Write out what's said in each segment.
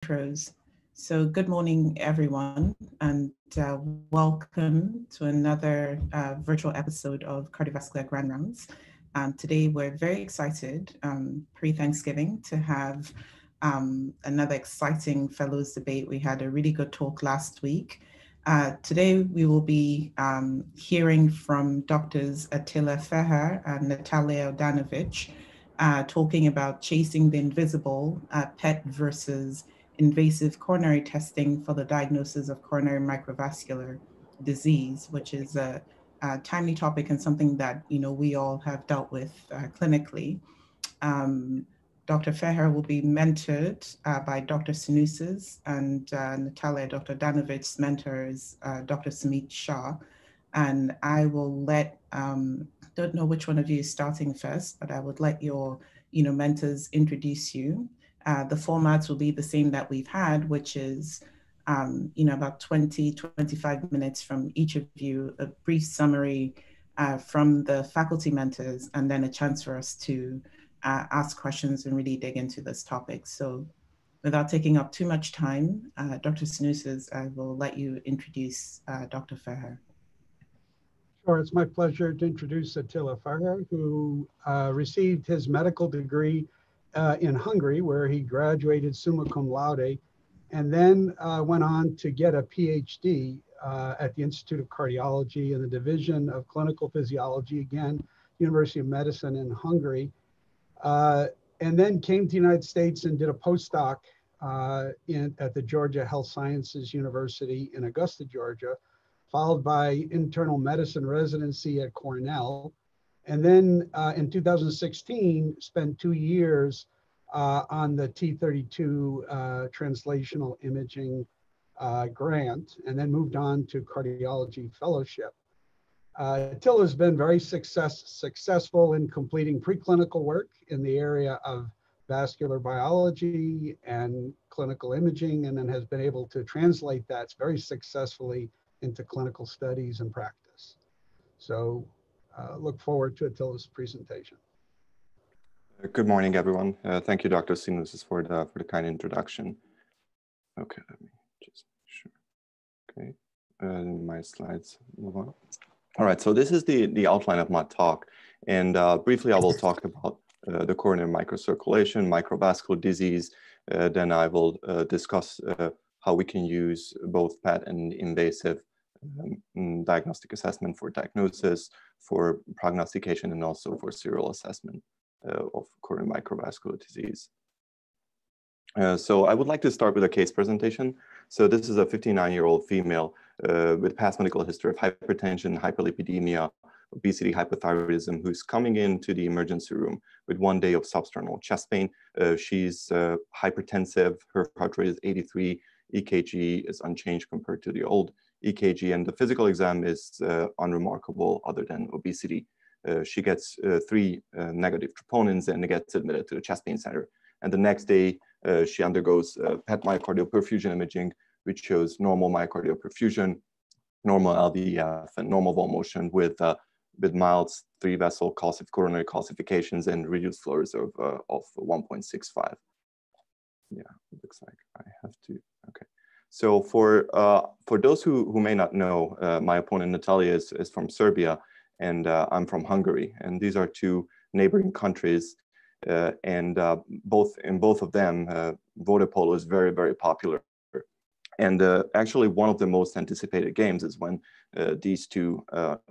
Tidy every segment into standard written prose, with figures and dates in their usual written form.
intros. So good morning, everyone, and welcome to another virtual episode of Cardiovascular Grand Rounds. Today, we're very excited, pre-Thanksgiving, to have another exciting fellows debate. We had a really good talk last week. Today, we will be hearing from Doctors Attila Feher and Natalija Odanovic, talking about chasing the invisible, PET versus invasive coronary testing for the diagnosis of coronary microvascular disease, which is a timely topic and something that we all have dealt with clinically. Dr. Feher will be mentored by Dr. Sanusis, and Natalija, Dr. Danovic's mentor is Dr. Samit Shah. And I will let, don't know which one of you is starting first, but I would let your mentors introduce you. The formats will be the same that we've had, which is about 20-25 minutes from each of you, a brief summary from the faculty mentors, and then a chance for us to ask questions and really dig into this topic. So without taking up too much time, Dr. Sanusis, I will let you introduce Dr. Feher. Sure, it's my pleasure to introduce Attila Feher, who received his medical degree in Hungary, where he graduated summa cum laude, and then went on to get a PhD at the Institute of Cardiology in the Division of Clinical Physiology, again, University of Medicine in Hungary, and then came to the United States and did a postdoc at the Georgia Health Sciences University in Augusta, Georgia, followed by internal medicine residency at Cornell. And then in 2016, spent 2 years on the T32 translational imaging grant, and then moved on to cardiology fellowship. Attila has been very successful in completing preclinical work in the area of vascular biology and clinical imaging, and then has been able to translate that very successfully into clinical studies and practice. So look forward to Attila's presentation. Good morning, everyone. Thank you, Dr. Sanusis, for the kind introduction. Okay, let me just sure. Okay, my slides move on. All right, so this is the outline of my talk, and briefly I will talk about the coronary microcirculation, microvascular disease. Then I will discuss how we can use both PET and invasive diagnostic assessment for diagnosis, for prognostication, and also for serial assessment of coronary microvascular disease. So I would like to start with a case presentation. So this is a 59-year-old female with past medical history of hypertension, hyperlipidemia, obesity, hypothyroidism, who's coming into the emergency room with 1 day of substernal chest pain. She's hypertensive, her heart rate is 83, EKG is unchanged compared to the old EKG, and the physical exam is unremarkable other than obesity. She gets 3 negative troponins and gets admitted to the chest pain center. And the next day, she undergoes PET myocardial perfusion imaging, which shows normal myocardial perfusion, normal LVEF, and normal wall motion with mild 3-vessel coronary calcifications and reduced flow reserve of 1.65. Yeah, it looks like I have to, okay. So for those who may not know, my opponent Natalija is from Serbia, and I'm from Hungary, and these are 2 neighboring countries, and in both of them, water polo is very, very popular. And actually, one of the most anticipated games is when these 2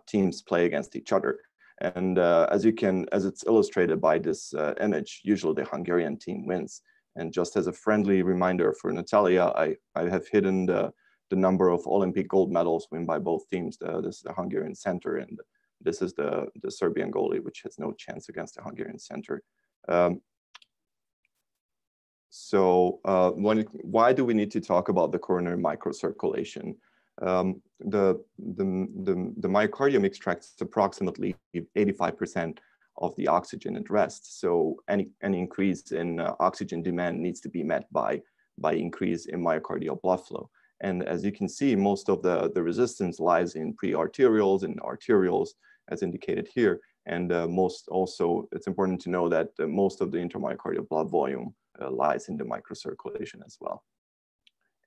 teams play against each other. And as it's illustrated by this image, usually the Hungarian team wins. And just as a friendly reminder for Natalija, I have hidden the number of Olympic gold medals won by both teams. This is the Hungarian center, and this is the Serbian goalie, which has no chance against the Hungarian center. Why do we need to talk about the coronary microcirculation? The myocardium extracts approximately 85% of the oxygen at rest. So any increase in oxygen demand needs to be met by increase in myocardial blood flow. And as you can see, most of the resistance lies in pre-arterioles and arterioles, as indicated here. And it's important to know that most of the intramyocardial blood volume lies in the microcirculation as well.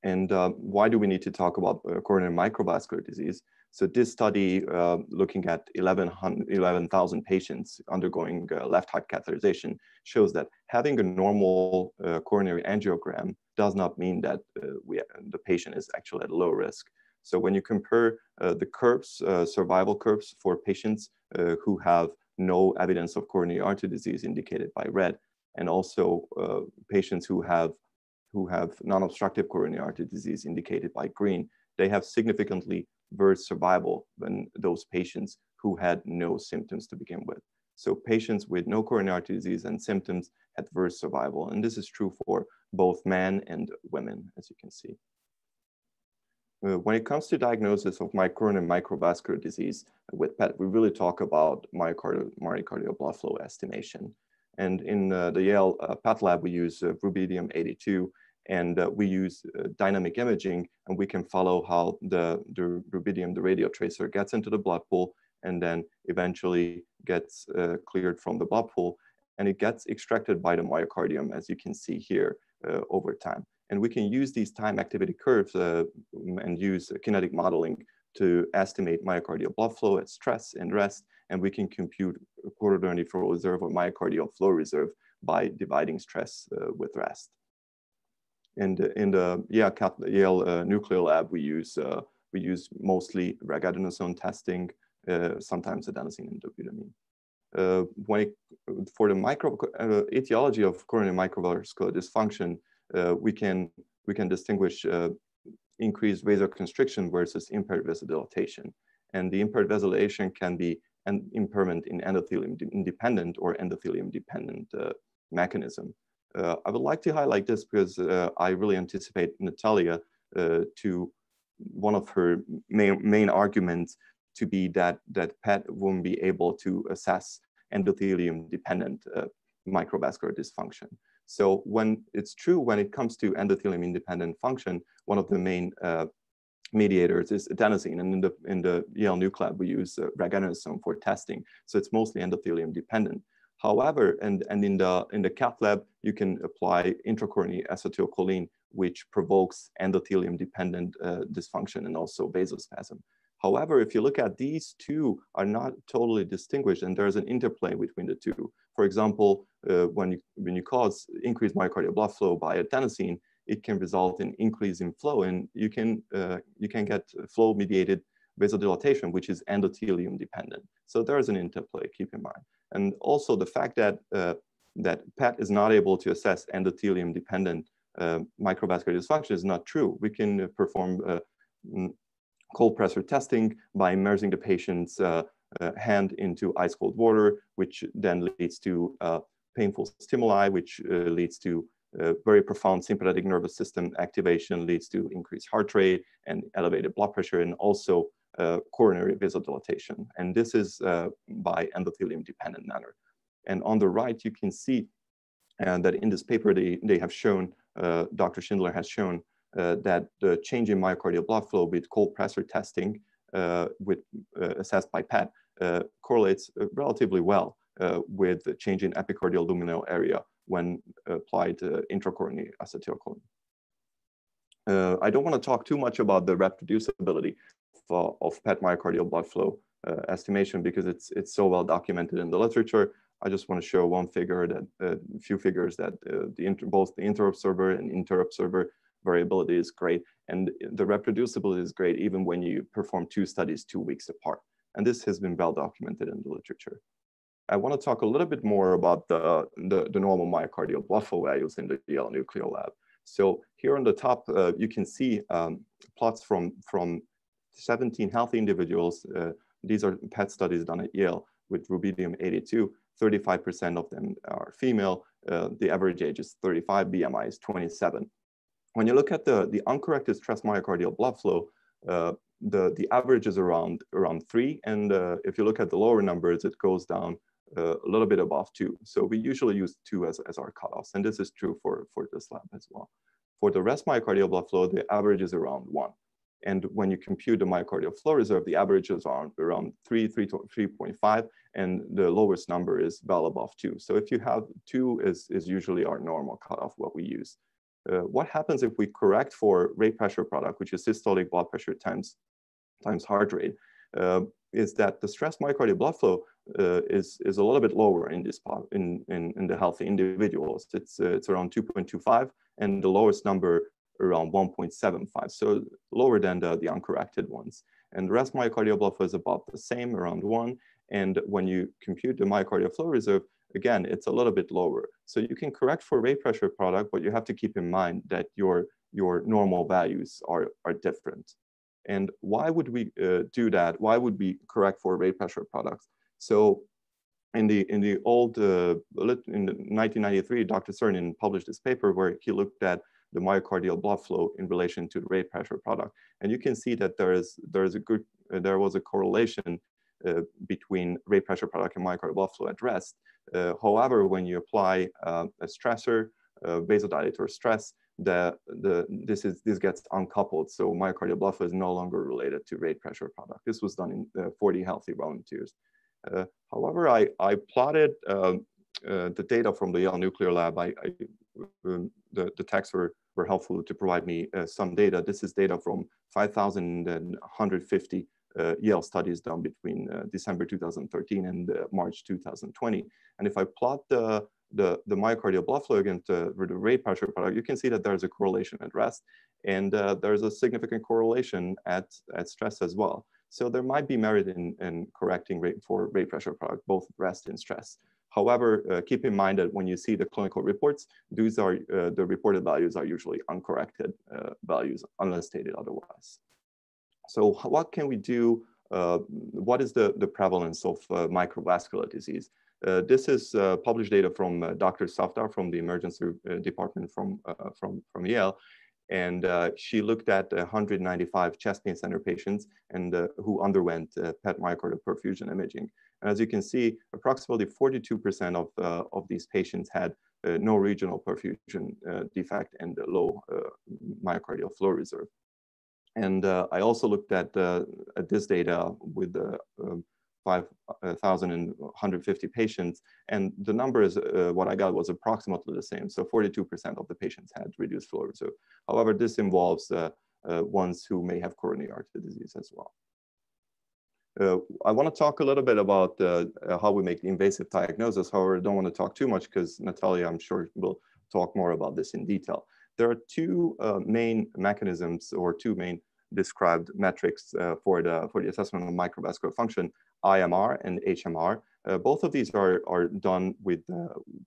And why do we need to talk about coronary microvascular disease? So this study, looking at 11,000 patients undergoing left heart catheterization, shows that having a normal coronary angiogram does not mean that the patient is actually at low risk. So when you compare the curves, survival curves for patients who have no evidence of coronary artery disease indicated by red, and also patients who have non-obstructive coronary artery disease indicated by green, they have significantly worse survival than those patients who had no symptoms to begin with. So patients with no coronary artery disease and symptoms had worse survival. And this is true for both men and women, as you can see. When it comes to diagnosis of coronary microvascular disease with PET, we really talk about myocardial blood flow estimation. And in the Yale PET lab, we use rubidium-82, and we use dynamic imaging, and we can follow how the rubidium, the radio tracer, gets into the blood pool and then eventually gets cleared from the blood pool, and it gets extracted by the myocardium, as you can see here, over time. And we can use these time activity curves and use kinetic modeling to estimate myocardial blood flow at stress and rest, and we can compute coronary flow reserve or myocardial flow reserve by dividing stress with rest. And in the Yale nuclear lab, we use mostly regadenoson testing, sometimes adenosine and dobutamine. For the etiology of coronary microvascular dysfunction, we can distinguish increased vasoconstriction versus impaired vasodilatation. And the impaired vasodilation can be an impairment in endothelium independent or endothelium dependent mechanism. I would like to highlight this because I really anticipate Natalija to one of her main arguments to be that PET won't be able to assess endothelium dependent microvascular dysfunction. So when it's true, when it comes to endothelium independent function, one of the main mediators is adenosine, and in the Yale Nuc lab we use regadenoson for testing. So it's mostly endothelium dependent. However, and in the cath lab, you can apply intracoronary acetylcholine, which provokes endothelium dependent dysfunction and also vasospasm. However, if you look at these two are not totally distinguished, and there's an interplay between the two. For example, when you cause increased myocardial blood flow by adenosine, it can result in increase in flow, and you can get flow mediated vasodilatation, which is endothelium dependent. So there is an interplay, keep in mind. And also the fact that PET is not able to assess endothelium dependent microvascular dysfunction is not true. We can perform cold pressor testing by immersing the patient's hand into ice cold water, which then leads to painful stimuli, which leads to very profound sympathetic nervous system activation, leads to increased heart rate and elevated blood pressure, and also coronary vasodilatation. And this is by endothelium dependent manner. And on the right, you can see that in this paper, they have shown, Dr. Schindler has shown that the change in myocardial blood flow with cold pressor testing assessed by PET correlates relatively well with the change in epicardial luminal area when applied intracoronary acetylcholine. I don't want to talk too much about the reproducibility of PET myocardial blood flow estimation because it's so well documented in the literature. I just want to show one figure that a few figures that both the interobserver and interobserver variability is great, and the reproducibility is great even when you perform two studies 2 weeks apart. And this has been well documented in the literature. I want to talk a little bit more about the normal myocardial blood flow values in the Yale Nuclear Lab. So here on the top, you can see plots from 17 healthy individuals. These are PET studies done at Yale with rubidium-82. 35% of them are female. The average age is 35, BMI is 27. When you look at the uncorrected stress myocardial blood flow, the average is around 3. And if you look at the lower numbers, it goes down a little bit above 2. So we usually use 2 as our cutoffs. And this is true for this lab as well. For the rest myocardial blood flow, the average is around 1. And when you compute the myocardial flow reserve, the average is around 3 to 3.5, and the lowest number is well above 2. So if you have 2 is usually our normal cutoff, what we use. What happens if we correct for rate pressure product, which is systolic blood pressure times heart rate, is that the stress myocardial blood flow is a little bit lower in this in the healthy individuals. It's around 2.25, and the lowest number around 1.75, so lower than the uncorrected ones. And the rest myocardial blood flow is about the same, around 1. And when you compute the myocardial flow reserve, again, it's a little bit lower. So you can correct for rate pressure product, but you have to keep in mind that your normal values are different. And why would we do that? Why would we correct for rate pressure products? So in the old, in 1993, Dr. Cernin published this paper where he looked at the myocardial blood flow in relation to the rate pressure product. And you can see that there was a correlation between rate pressure product and myocardial blood flow at rest. However, when you apply a stressor, vasodilator stress, this gets uncoupled. So myocardial blood flow is no longer related to rate pressure product. This was done in 40 healthy volunteers. However, I plotted the data from the Yale nuclear lab. The texts were helpful to provide me some data. This is data from 5,150 Yale studies done between December 2013 and March 2020. And if I plot the myocardial blood flow against the rate pressure product, you can see that there's a correlation at rest, and there's a significant correlation at stress as well. So there might be merit in correcting rate pressure product, both rest and stress. However, keep in mind that when you see the clinical reports, these are the reported values are usually uncorrected values unless stated otherwise. So what can we do? What is the prevalence of microvascular disease? This is published data from Dr. Safdar from the emergency department from Yale. And she looked at 195 chest pain center patients and who underwent PET myocardial perfusion imaging. And as you can see, approximately 42% of these patients had no regional perfusion defect and low myocardial flow reserve. And I also looked at this data with 5,150 patients, and the numbers, what I got was approximately the same. So 42% of the patients had reduced flow reserve. However, this involves ones who may have coronary artery disease as well. I want to talk a little bit about how we make the invasive diagnosis. However, I don't want to talk too much because Natalija, I'm sure, will talk more about this in detail. There are two main mechanisms or two main described metrics for the assessment of microvascular function, IMR and HMR. Both of these are done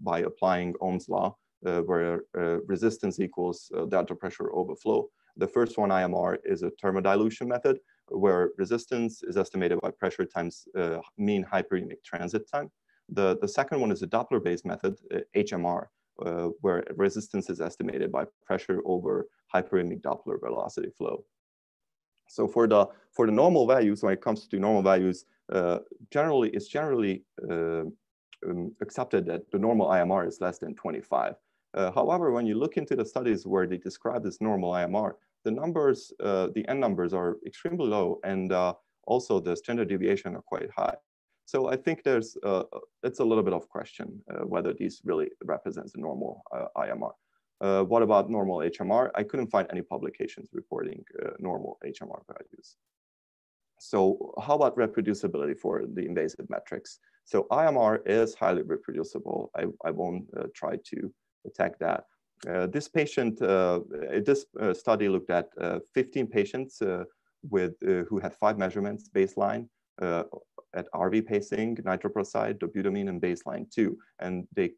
by applying Ohm's law, where resistance equals delta pressure over flow. The first one, IMR, is a thermodilution method, where resistance is estimated by pressure times mean hyperemic transit time. The second one is a Doppler-based method, HMR, where resistance is estimated by pressure over hyperemic Doppler velocity flow. So for the normal values, when it comes to normal values, it's generally accepted that the normal IMR is less than 25. However, when you look into the studies where they describe this normal IMR, the numbers, the N numbers are extremely low, and also the standard deviation are quite high. So I think it's a little bit of question whether these really represents a normal IMR. What about normal HMR? I couldn't find any publications reporting normal HMR values. So how about reproducibility for the invasive metrics? So IMR is highly reproducible. I won't try to attack that. This study looked at 15 patients who had 5 measurements baseline at RV pacing, nitroprusside, dobutamine, and baseline 2. And they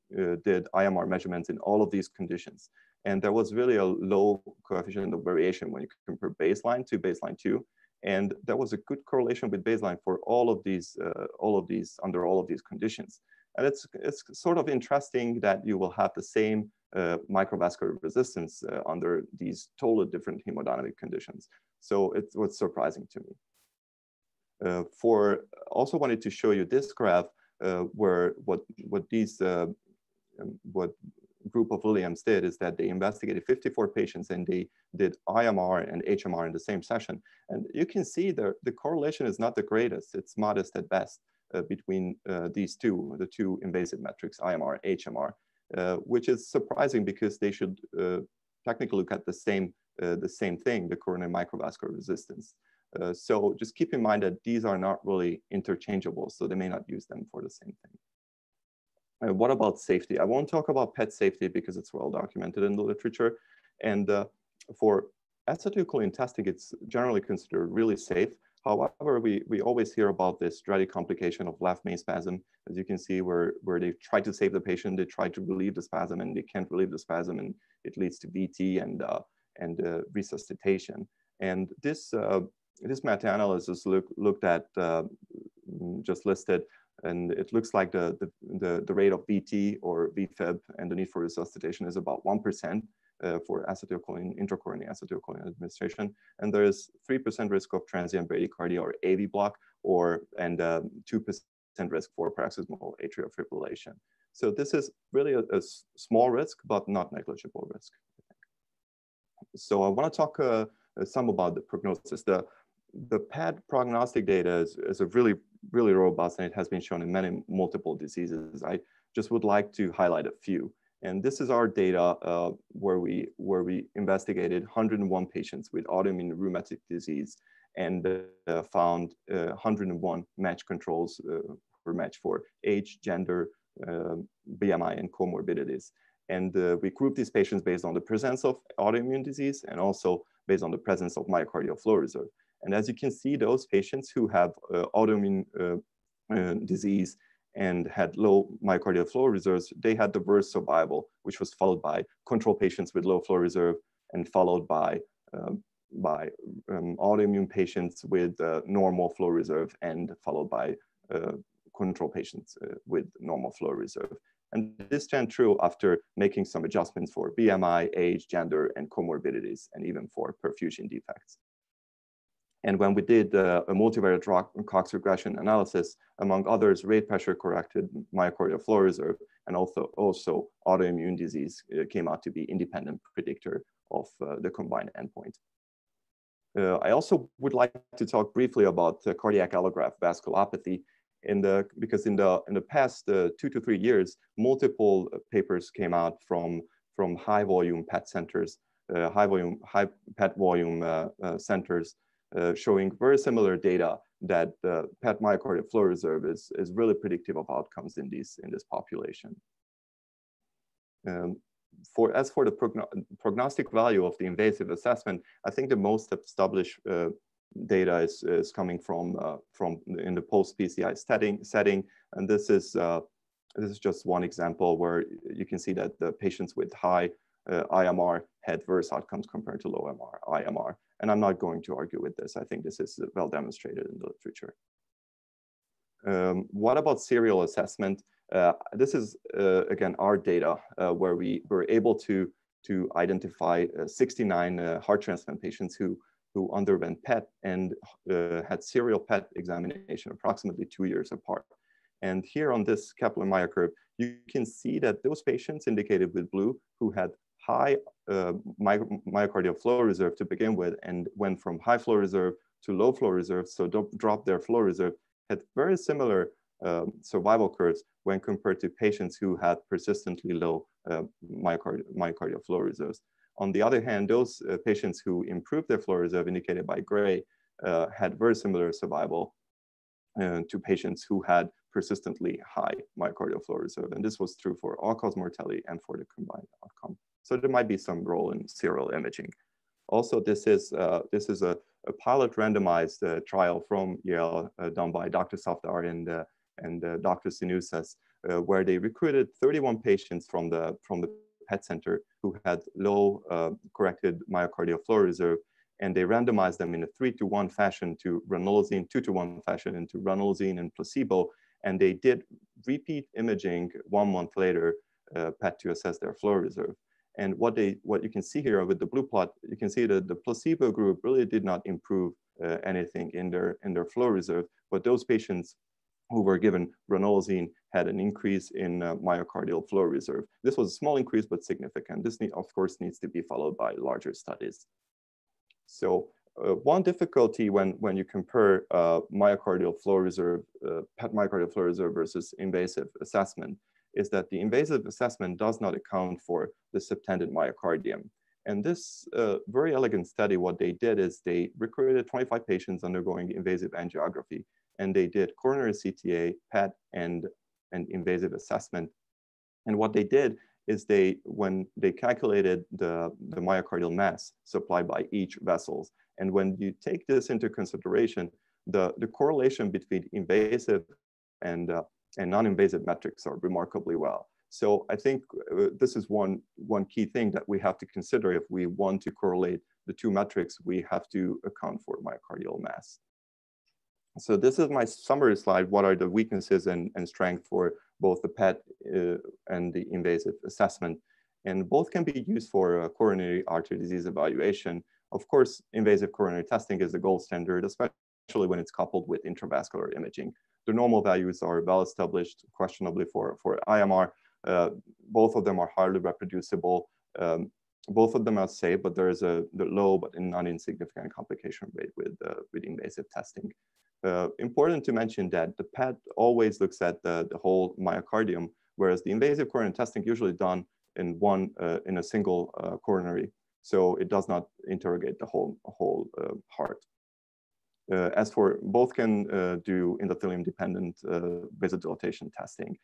did IMR measurements in all of these conditions. And there was really a low coefficient of variation when you compare baseline to baseline 2. And there was a good correlation with baseline for under all of these conditions. And it's sort of interesting that you will have the same microvascular resistance under these totally different hemodynamic conditions. So it was surprising to me. Also wanted to show you this graph where what group of Williams did is that they investigated 54 patients and they did IMR and HMR in the same session. And you can see the correlation is not the greatest. It's modest at best between the two invasive metrics, IMR and HMR, which is surprising because they should technically look at the same thing, the coronary microvascular resistance. So just keep in mind that these are not really interchangeable, so they may not use them for the same thing. What about safety? I won't talk about PET safety because it's well documented in the literature. And for acetylcholine testing, it's generally considered really safe. However, we always hear about this dreaded complication of left main spasm, as you can see, where they try to save the patient, they try to relieve the spasm, and they can't relieve the spasm, and it leads to VT and resuscitation. And this meta-analysis looked at just listed, and it looks like the rate of VT or VFib and the need for resuscitation is about 1%. For acetylcholine, intracoronary acetylcholine administration, and there is 3% risk of transient bradycardia or AV block, and 2% risk for paroxysmal atrial fibrillation. So this is really a small risk, but not negligible risk. So I want to talk some about the prognosis. The PET prognostic data is a really robust, and it has been shown in multiple diseases. I just would like to highlight a few. And this is our data where we investigated 101 patients with autoimmune rheumatic disease and found 101 match controls were matched for age, gender, BMI, and comorbidities. And we grouped these patients based on the presence of autoimmune disease and also based on the presence of myocardial flow reserve. And as you can see, those patients who have autoimmune disease and had low myocardial flow reserves, they had the worst survival, which was followed by control patients with low flow reserve and followed by autoimmune patients with normal flow reserve and followed by control patients with normal flow reserve. And this stand true after making some adjustments for BMI, age, gender, and comorbidities, and even for perfusion defects. And when we did a multivariate Cox regression analysis, among others, rate pressure corrected myocardial flow reserve and also autoimmune disease came out to be independent predictor of the combined endpoint. I also would like to talk briefly about cardiac allograft vasculopathy, because in the past 2 to 3 years, multiple papers came out from high volume PET centers, high PET volume centers, showing very similar data that PET myocardial flow reserve is really predictive of outcomes in this population. As for the prognostic value of the invasive assessment, I think the most established data is coming from in the post-PCI setting, and this is just one example where you can see that the patients with high IMR had worse outcomes compared to low IMR. And I'm not going to argue with this. I think this is well demonstrated in the literature. What about serial assessment? This is, again, our data where we were able to identify 69 heart transplant patients who underwent PET and had serial PET examination approximately 2 years apart. And here on this Kaplan-Meier curve, you can see that those patients indicated with blue who had high myocardial flow reserve to begin with and went from high flow reserve to low flow reserve, so dropped their flow reserve, had very similar survival curves when compared to patients who had persistently low myocardial flow reserves. On the other hand, those patients who improved their flow reserve, indicated by gray, had very similar survival to patients who had persistently high myocardial flow reserve. And this was true for all-cause mortality and for the combined outcome. So there might be some role in serial imaging. Also, this is a pilot randomized trial from Yale done by Dr. Safdar and Dr. Sinusas, where they recruited 31 patients from the PET center who had low corrected myocardial flow reserve, and they randomized them in a 3-to-1 fashion to ranolazine, 2-to-1 fashion into ranolazine and placebo, and they did repeat imaging 1 month later, PET, to assess their flow reserve. And what you can see here with the blue plot, you can see that the placebo group really did not improve anything in their flow reserve, but those patients who were given ranolazine had an increase in myocardial flow reserve. This was a small increase, but significant. This, of course, needs to be followed by larger studies. So one difficulty when you compare myocardial flow reserve, PET myocardial flow reserve versus invasive assessment is that the invasive assessment does not account for the subtended myocardium. And this very elegant study, what they did is they recruited 25 patients undergoing invasive angiography, and they did coronary CTA, PET, and invasive assessment. And what they did is when they calculated the myocardial mass supplied by each vessels, and when you take this into consideration, the correlation between invasive and non-invasive metrics are remarkably well. So I think this is one key thing that we have to consider. If we want to correlate the two metrics, we have to account for myocardial mass. So this is my summary slide. What are the weaknesses and strength for both the PET and the invasive assessment? And both can be used for coronary artery disease evaluation. Of course, invasive coronary testing is the gold standard, especially when it's coupled with intravascular imaging. The normal values are well established, questionably for IMR. Both of them are highly reproducible. Both of them are safe, but there is the low but not insignificant complication rate with invasive testing. Important to mention that the PET always looks at the whole myocardium, whereas the invasive coronary testing usually done in a single coronary, so it does not interrogate the whole heart. As for both can do endothelium-dependent vasodilatation testing,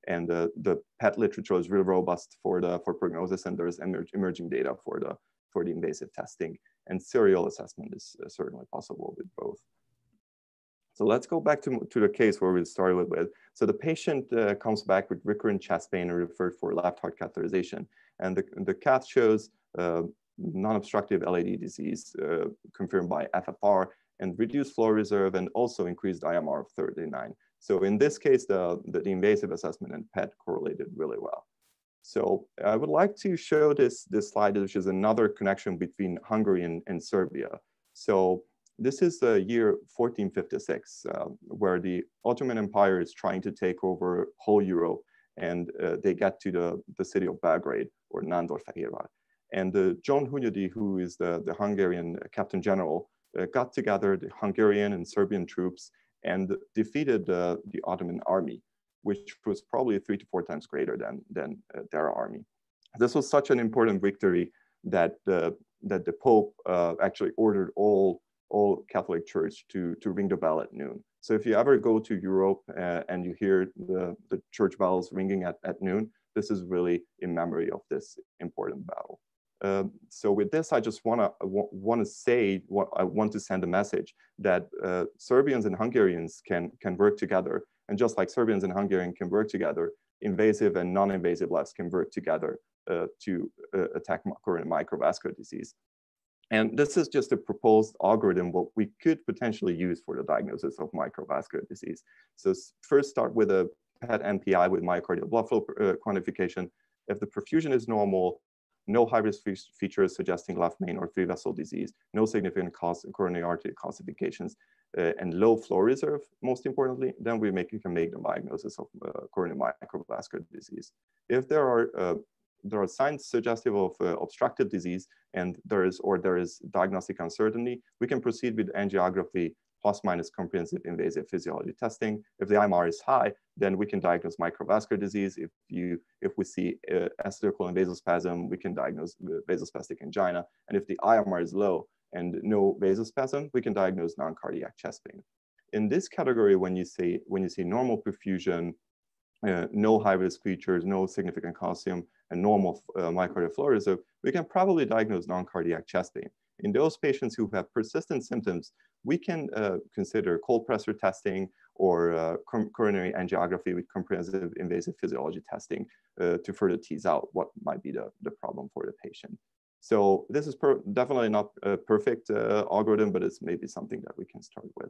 and the PET literature is really robust for prognosis, and there is emerging data for the invasive testing, and serial assessment is certainly possible with both. So let's go back to the case where we started with. So the patient comes back with recurrent chest pain and referred for left heart catheterization. And the cath shows non-obstructive LAD disease confirmed by FFR and reduced flow reserve and also increased IMR of 39. So in this case, the invasive assessment and PET correlated really well. So I would like to show this slide, which is another connection between Hungary and Serbia. So this is the year 1456, where the Ottoman Empire is trying to take over whole Europe, and they get to the city of Belgrade, or Nándorfehérvár. And John Hunyadi, who is the Hungarian captain general, got together the Hungarian and Serbian troops and defeated the Ottoman army, which was probably 3 to 4 times greater than their army. This was such an important victory that the Pope actually ordered all Catholic Church to ring the bell at noon. So if you ever go to Europe and you hear the church bells ringing at noon, this is really in memory of this important battle. So with this, I just want to send a message that Serbians and Hungarians can work together, and just like Serbians and Hungarians can work together, invasive and non-invasive labs can work together to attack coronary microvascular disease. And this is just a proposed algorithm what we could potentially use for the diagnosis of microvascular disease. So first start with a PET MPI with myocardial blood flow quantification. If the perfusion is normal, no high-risk features suggesting left main or three-vessel disease, no significant coronary artery calcifications, and low flow reserve, most importantly, then we can make the diagnosis of coronary microvascular disease. If there are signs suggestive of obstructive disease and there is diagnostic uncertainty, we can proceed with angiography plus minus comprehensive invasive physiology testing. If the IMR is high, then we can diagnose microvascular disease. If we see acetylcholine vasospasm, we can diagnose vasospastic angina. And if the IMR is low and no vasospasm, we can diagnose non-cardiac chest pain. In this category, when you see normal perfusion, no high-risk features, no significant calcium, and normal myocardial flow reserve, we can probably diagnose non-cardiac chest pain. In those patients who have persistent symptoms, we can consider cold pressor testing or coronary angiography with comprehensive invasive physiology testing to further tease out what might be the problem for the patient. So this is definitely not a perfect algorithm, but it's maybe something that we can start with.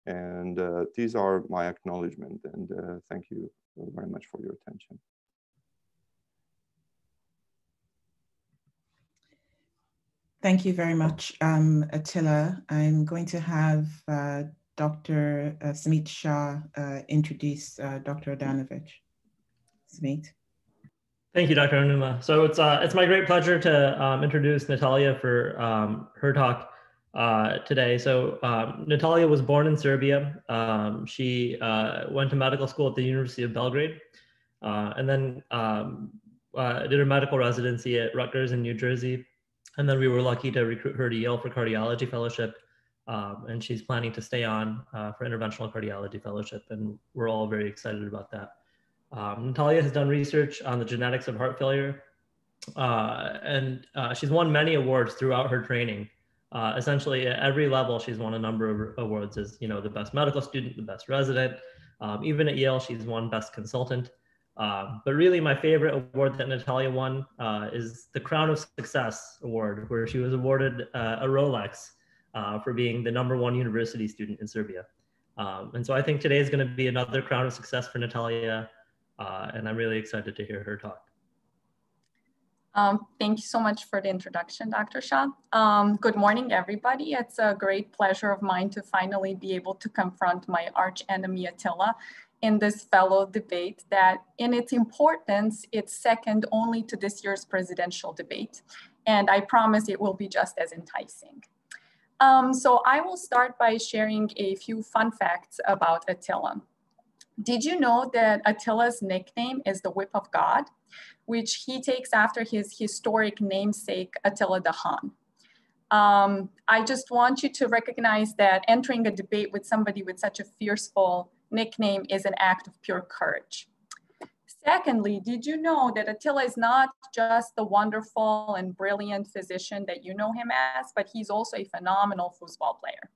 And these are my acknowledgements, and thank you very much for your attention. Thank you very much, Attila. I'm going to have Dr. Smit Shah introduce Dr. Odanovic. Smit. Thank you, Dr. Onuma. So it's my great pleasure to introduce Natalija for her talk today. So Natalija was born in Serbia. She went to medical school at the University of Belgrade, and then did her medical residency at Rutgers in New Jersey. And then we were lucky to recruit her to Yale for cardiology fellowship. And she's planning to stay on for interventional cardiology fellowship. And we're all very excited about that. Natalija has done research on the genetics of heart failure. And she's won many awards throughout her training. Essentially at every level, she's won a number of awards as, you know, the best medical student, the best resident. Even at Yale, she's won best consultant. But really my favorite award that Natalija won is the Crown of Success Award, where she was awarded a Rolex for being the #1 university student in Serbia. And so I think today is going to be another Crown of Success for Natalija, and I'm really excited to hear her talk. Thank you so much for the introduction, Dr. Shah. Good morning, everybody. It's a great pleasure of mine to finally be able to confront my arch enemy, Attila, in this fellow debate that in its importance, it's second only to this year's presidential debate. And I promise it will be just as enticing. So I will start by sharing a few fun facts about Attila. Did you know that Attila's nickname is the Whip of God, which he takes after his historic namesake, Attila the Hun? I just want you to recognize that entering a debate with somebody with such a fearful nickname is an act of pure courage. Secondly, did you know that Attila is not just the wonderful and brilliant physician that you know him as, but he's also a phenomenal football player.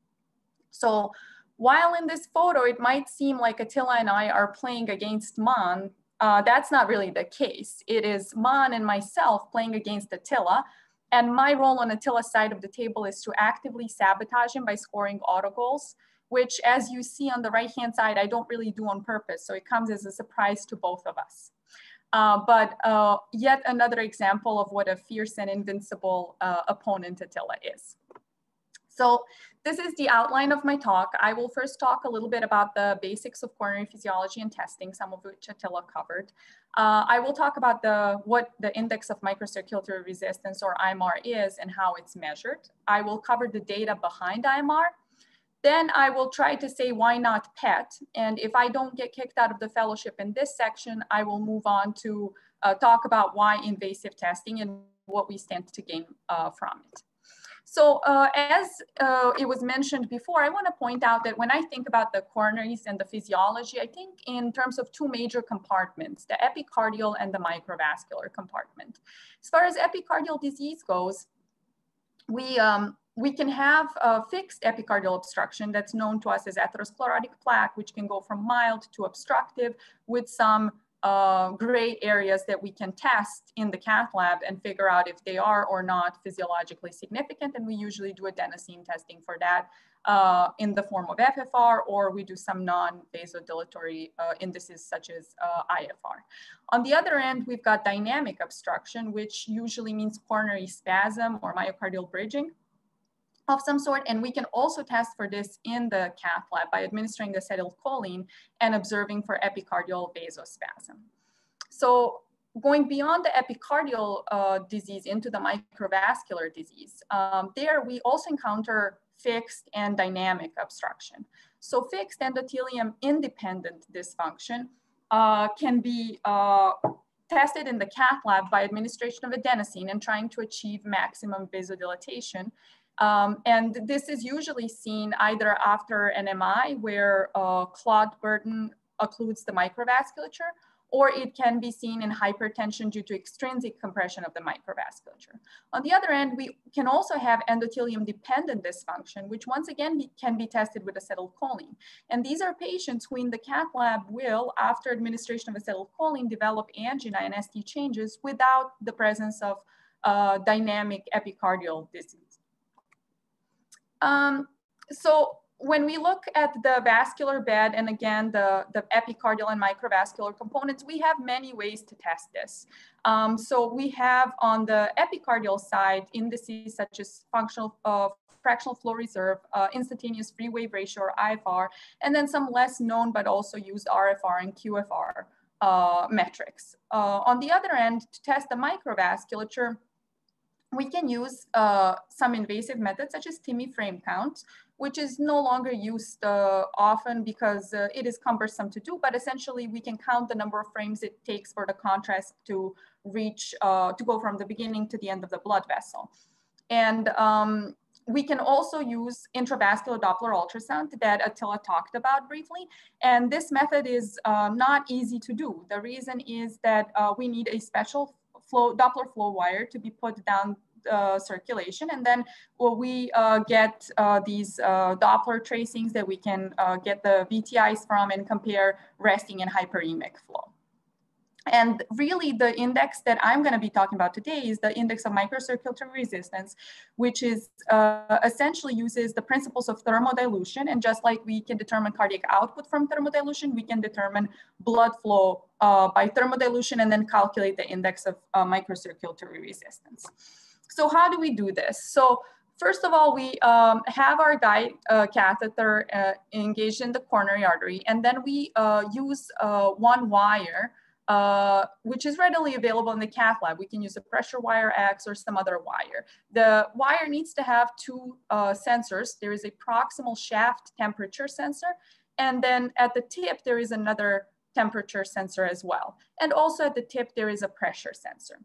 So while in this photo, it might seem like Attila and I are playing against Man, that's not really the case. It is Man and myself playing against Attila. And my role on Attila's side of the table is to actively sabotage him by scoring autogoals, which, as you see on the right-hand side, I don't really do on purpose. So it comes as a surprise to both of us. But yet another example of what a fierce and invincible opponent Attila is. So this is the outline of my talk. I will first talk a little bit about the basics of coronary physiology and testing, some of which Attila covered. I will talk about what the index of microcirculatory resistance, or IMR, is and how it's measured. I will cover the data behind IMR. Then I will try to say, why not PET? And if I don't get kicked out of the fellowship in this section, I will move on to talk about why invasive testing and what we stand to gain from it. So as it was mentioned before, I want to point out that when I think about the coronaries and the physiology, I think in terms of two major compartments, the epicardial and the microvascular compartment. As far as epicardial disease goes, we can have a fixed epicardial obstruction that's known to us as atherosclerotic plaque, which can go from mild to obstructive with some gray areas that we can test in the cath lab and figure out if they are or not physiologically significant. And we usually do adenosine testing for that in the form of FFR, or we do some non-vasodilatory indices such as IFR. On the other end, we've got dynamic obstruction, which usually means coronary spasm or myocardial bridging of some sort. And we can also test for this in the cath lab by administering acetylcholine and observing for epicardial vasospasm. So going beyond the epicardial disease into the microvascular disease, there we also encounter fixed and dynamic obstruction. So fixed endothelium independent dysfunction can be tested in the cath lab by administration of adenosine and trying to achieve maximum vasodilatation. And this is usually seen either after an MI where clot burden occludes the microvasculature, or it can be seen in hypertension due to extrinsic compression of the microvasculature. On the other end, we can also have endothelium-dependent dysfunction, which once again can be tested with acetylcholine. And these are patients who in the cath lab will, after administration of acetylcholine, develop angina and ST changes without the presence of dynamic epicardial disease. So when we look at the vascular bed, and again, the epicardial and microvascular components, we have many ways to test this. So we have on the epicardial side indices such as functional fractional flow reserve, instantaneous free wave ratio or IFR, and then some less known but also used RFR and QFR metrics. On the other end, to test the microvasculature, we can use some invasive methods such as TIMI frame count, which is no longer used often because it is cumbersome to do, but essentially we can count the number of frames it takes for the contrast to reach, to go from the beginning to the end of the blood vessel. And we can also use intravascular Doppler ultrasound that Attila talked about briefly. And this method is not easy to do. The reason is that we need a special Doppler flow wire to be put down circulation. And then we get these Doppler tracings that we can get the VTIs from and compare resting and hyperemic flow. And really the index that I'm going to be talking about today is the index of microcirculatory resistance, which is essentially uses the principles of thermodilution. And just like we can determine cardiac output from thermodilution, we can determine blood flow by thermodilution and then calculate the index of microcirculatory resistance. So how do we do this? So first of all, we have our guide catheter engaged in the coronary artery, and then we use one wire which is readily available in the cath lab. We can use a pressure wire X or some other wire. The wire needs to have two sensors. There is a proximal shaft temperature sensor, and then at the tip, there is another temperature sensor as well. And also at the tip, there is a pressure sensor.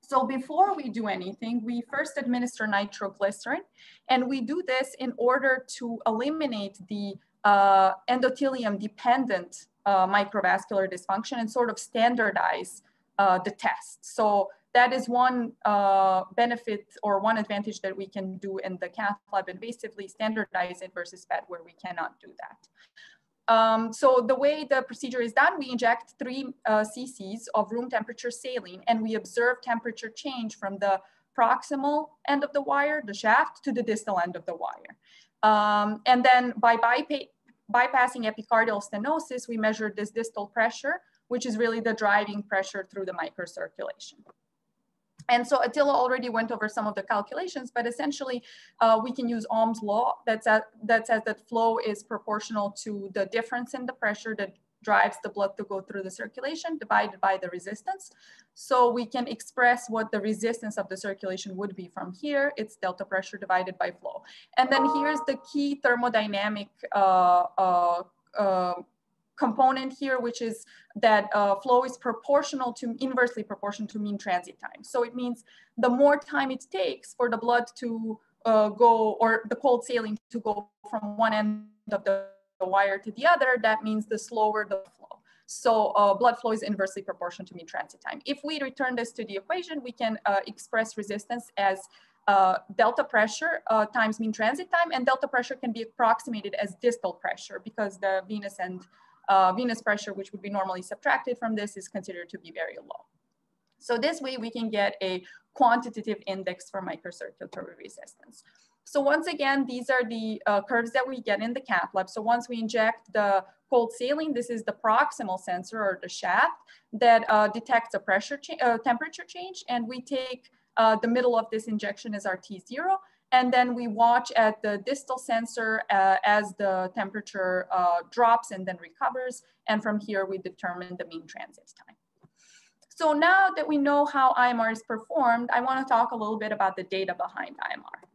So before we do anything, we first administer nitroglycerin, and we do this in order to eliminate the endothelium-dependent microvascular dysfunction and sort of standardize the test. So that is one benefit or one advantage that we can do in the cath lab, invasively standardize it versus PET where we cannot do that. So the way the procedure is done, we inject 3 cc's of room temperature saline, and we observe temperature change from the proximal end of the wire, the shaft, to the distal end of the wire. And then by bypassing epicardial stenosis, we measure this distal pressure, which is really the driving pressure through the microcirculation. And so Attila already went over some of the calculations, but essentially we can use Ohm's law that says that flow is proportional to the difference in the pressure that drives the blood to go through the circulation divided by the resistance. So we can express what the resistance of the circulation would be from here. It's delta pressure divided by flow. And then here's the key thermodynamic component here, which is that flow is proportional to, inversely proportional to mean transit time. So it means the more time it takes for the blood to go, or the cold saline to go from one end of the wire to the other, that means the slower the flow. So blood flow is inversely proportional to mean transit time. If we return this to the equation, we can express resistance as delta pressure times mean transit time, and delta pressure can be approximated as distal pressure because the venous and venous pressure, which would be normally subtracted from this, is considered to be very low. So this way we can get a quantitative index for microcirculatory resistance. So once again, these are the curves that we get in the cath lab. So once we inject the cold saline, this is the proximal sensor or the shaft that detects a pressure temperature change. And we take the middle of this injection as our T0. And then we watch at the distal sensor as the temperature drops and then recovers. And from here, we determine the mean transit time. So now that we know how IMR is performed, I want to talk a little bit about the data behind IMR.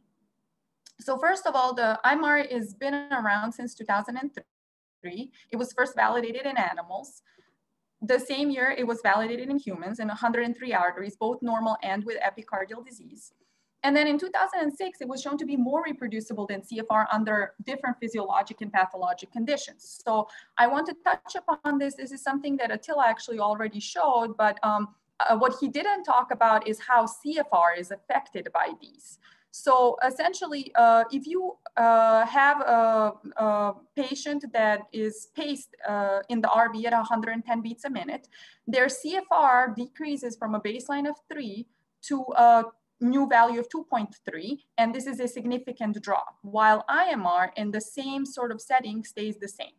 So first of all, the IMR has been around since 2003. It was first validated in animals. The same year, it was validated in humans in 103 arteries, both normal and with epicardial disease. And then in 2006, it was shown to be more reproducible than CFR under different physiologic and pathologic conditions. So I want to touch upon this. This is something that Attila actually already showed, but what he didn't talk about is how CFR is affected by these. So essentially, if you have a patient that is paced in the RV at 110 beats a minute, their CFR decreases from a baseline of 3 to a new value of 2.3, and this is a significant drop, while IMR in the same sort of setting stays the same.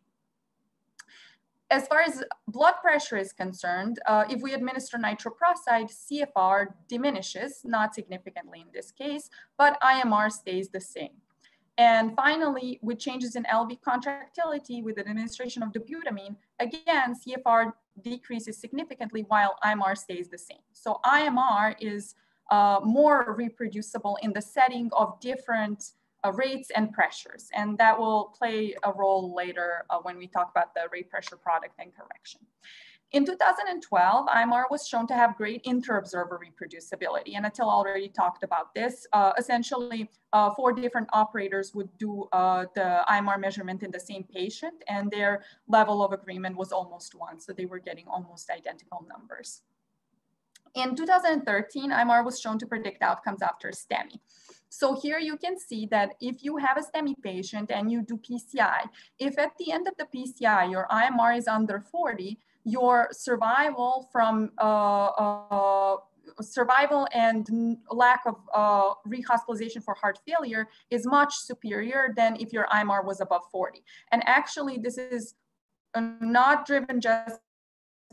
As far as blood pressure is concerned, if we administer nitroprusside, CFR diminishes, not significantly in this case, but IMR stays the same. And finally, with changes in LV contractility with the administration of dobutamine, again, CFR decreases significantly while IMR stays the same. So IMR is more reproducible in the setting of different rates and pressures. And that will play a role later when we talk about the rate pressure product and correction. In 2012, IMR was shown to have great inter-observer reproducibility, and Attila already talked about this. Essentially, 4 different operators would do the IMR measurement in the same patient, and their level of agreement was almost 1, so they were getting almost identical numbers. In 2013, IMR was shown to predict outcomes after STEMI. So here you can see that if you have a STEMI patient and you do PCI, if at the end of the PCI, your IMR is under 40, your survival from survival and lack of rehospitalization for heart failure is much superior than if your IMR was above 40. And actually, this is not driven just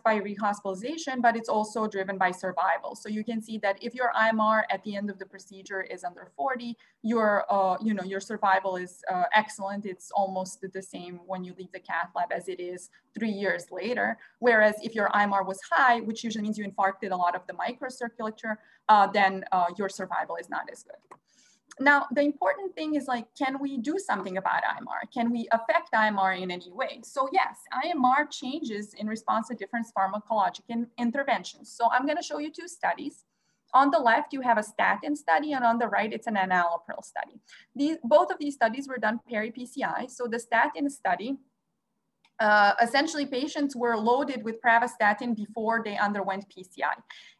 by rehospitalization, but it's also driven by survival. So you can see that if your IMR at the end of the procedure is under 40, your survival is excellent. It's almost the same when you leave the cath lab as it is 3 years later. Whereas if your IMR was high, which usually means you infarcted a lot of the microcirculature, then your survival is not as good. Now, the important thing is, like, can we do something about IMR? Can we affect IMR in any way? So yes, IMR changes in response to different pharmacologic interventions. So I'm going to show you 2 studies. On the left, you have a statin study, and on the right, it's an enalapril study. Both of these studies were done peri-PCI. So the statin study, essentially patients were loaded with pravastatin before they underwent PCI.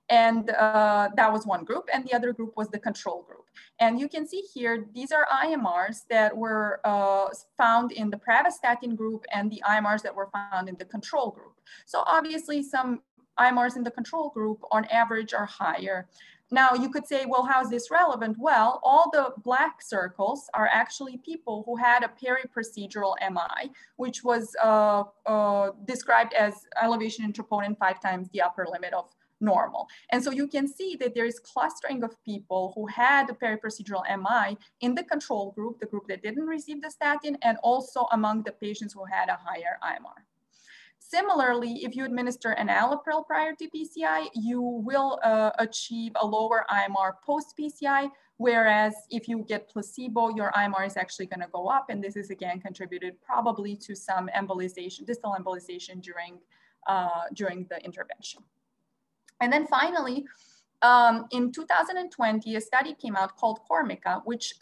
And that was one group, and the other group was the control group. And you can see here, these are IMRs that were found in the pravastatin group and the IMRs that were found in the control group. So obviously some IMRs in the control group on average are higher. Now you could say, well, how is this relevant? Well, all the black circles are actually people who had a peri-procedural MI, which was described as elevation in troponin 5 times the upper limit of normal. And so you can see that there is clustering of people who had a peri-procedural MI in the control group, the group that didn't receive the statin, and also among the patients who had a higher IMR. Similarly, if you administer enalapril prior to PCI, you will achieve a lower IMR post-PCI, whereas if you get placebo, your IMR is actually going to go up, and this is again contributed probably to some embolization, distal embolization during the intervention. And then finally, in 2020, a study came out called CORMICA, which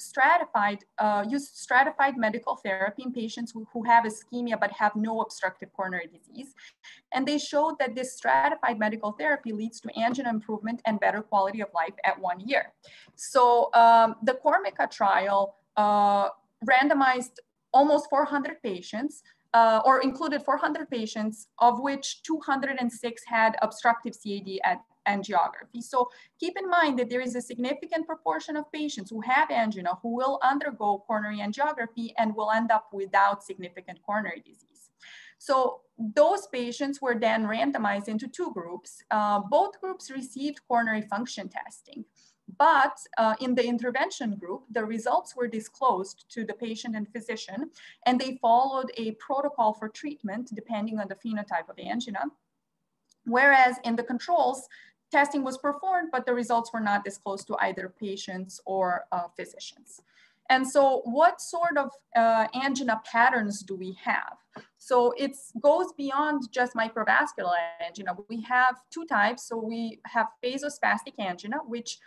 used stratified medical therapy in patients who have ischemia but have no obstructive coronary disease. And they showed that this stratified medical therapy leads to angina improvement and better quality of life at 1 year. So the CORMICA trial randomized almost 400 patients, or included 400 patients, of which 206 had obstructive CAD at angiography. So keep in mind that there is a significant proportion of patients who have angina who will undergo coronary angiography and will end up without significant coronary disease. So those patients were then randomized into 2 groups. Both groups received coronary function testing. But in the intervention group, the results were disclosed to the patient and physician, and they followed a protocol for treatment depending on the phenotype of angina. Whereas in the controls, testing was performed, but the results were not disclosed to either patients or physicians. And so what sort of angina patterns do we have? So it goes beyond just microvascular angina. We have 2 types. So we have vasospastic angina, which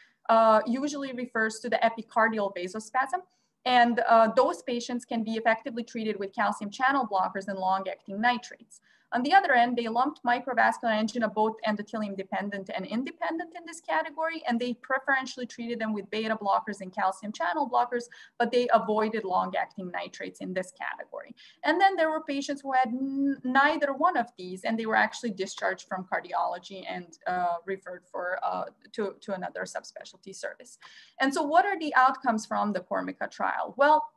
usually refers to the epicardial vasospasm. And those patients can be effectively treated with calcium channel blockers and long-acting nitrates. On the other end, they lumped microvascular angina both endothelium dependent and independent in this category, and they preferentially treated them with beta blockers and calcium channel blockers, but they avoided long-acting nitrates in this category. And then there were patients who had neither one of these, and they were actually discharged from cardiology and referred to another subspecialty service. And so what are the outcomes from the CORMICA trial? Well,